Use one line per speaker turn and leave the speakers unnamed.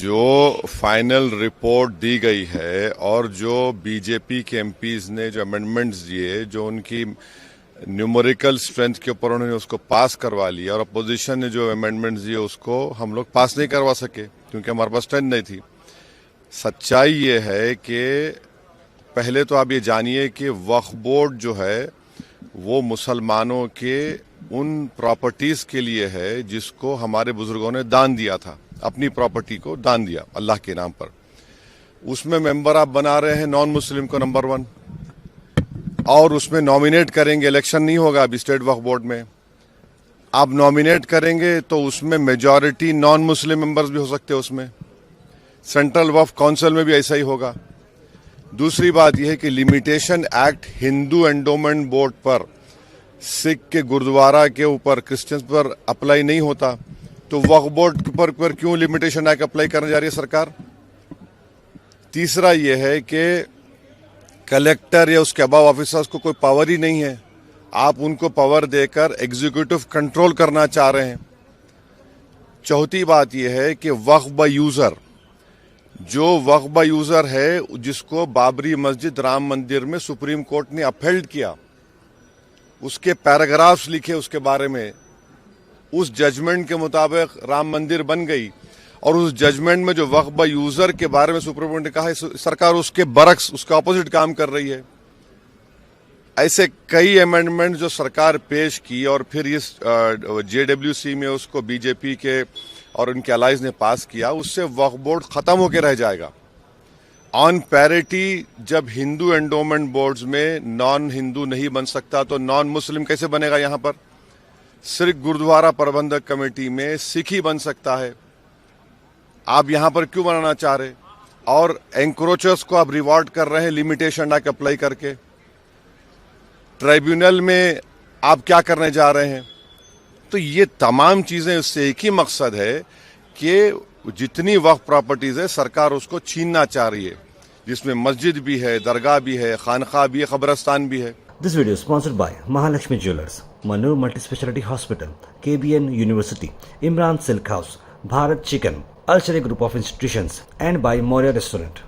जो final report दी गई है और जो बीजेपी के एमपीज ने जो अमेंडमेंट्स दिए, जो उनकी न्यूमेरिकल स्ट्रेंथ के ऊपर उन्होंने उसको पास करवा लिया, और अपोजिशन ने जो अमेंडमेंट्स दिए उसको हम लोग पास नहीं करवा सके क्योंकि हमारे पास स्ट्रेंथ नहीं थी। सच्चाई ये है कि पहले तो आप ये जानिए कि वक्फ बोर्ड जो है वो मुसलमानों के उन प्रॉपर्टीज के लिए है जिसको हमारे बुजुर्गों ने दान दिया था, अपनी प्रॉपर्टी को दान दिया अल्लाह के नाम पर। उसमें मेंबर आप बना रहे हैं नॉन मुस्लिम को नंबर 1, और उसमें नॉमिनेट करेंगे, इलेक्शन नहीं होगा अभी स्टेट वक्फ बोर्ड में। आप नॉमिनेट करेंगे तो उसमें मेजॉरिटी नॉन मुस्लिम मेंबर्स भी हो सकते हैं उसमें। सेंट्रल वक्फ काउंसिल में भी ऐसा ही होगा। दूसरी बात यह है कि limitation act Hindu endowment board पर, सिख के गुरुद्वारा के ऊपर, क्रिश्चियंस पर अप्लाई नहीं होता, तो वक्फ बोर्ड पर क्यों लिमिटेशन एक्ट अप्लाई करने जा रही है सरकार? तीसरा यह है कि कलेक्टर या उसके अबाव ऑफिसर्स को कोई पावर ही नहीं है, आप उनको पावर देकर एग्जीक्यूटिव कंट्रोल करना चाह रहे हैं। चौथी बात यह है कि वक्फ बाय यूजर, जो वक्फ बाय यूजर है जिसको बाबरी मस्जिद, राम मंदिर में सुप्रीम कोर्ट ने अपहेल्ड किया, उसके पैराग्राफ्स लिखे उसके बारे में, उस जजमेंट के मुताबिक राम मंदिर बन गई, और उस जजमेंट में जो वक्फ बाय यूजर के बारे में सुप्रीम कोर्ट ने कहा है, सरकार उसके बरक्स, उसका अपोजिट काम कर रही है। ऐसे कई अमेंडमेंट जो सरकार पेश की और फिर इस जेडब्ल्यूसी में उसको बीजेपी के और उनके अलाइज ने पास किया, उससे वक्फ बोर्ड खत्म होकर रह जाएगा। ऑन पैरिटी, जब हिंदू एंडोमेंट बोर्ड्स में नॉन हिंदू नहीं बन सकता तो नॉन मुस्लिम कैसे बनेगा? यहां पर सिर्फ गुरुद्वारा प्रबंधक कमेटी में सिख ही बन सकता है। आप यहां पर क्यों बनाना चाह रहे? और एंक्रोचर्स को आप रिवॉर्ड कर रहे हैं लिमिटेशन एक्ट अप्लाई करके। ट्राइब्यूनल में आप क्या करने जा रहे हैं? तो ये तमाम चीजें, उससे एक ही मकसद है कि जितनी वक्फ प्रॉपर्टीज है सरकार उसको छीनना चाह रही है, जिसमें मस्जिद भी है, दरगाह भी है, खानखा भी है, कब्रस्तान भी है।
This video is sponsored by Mahalakshmi Jewelers, Manu Multispeciality Hospital, KBN University, Imran Silk House, Bharat Chicken, Al Sharia Group of Institutions, and by Moria Restaurant.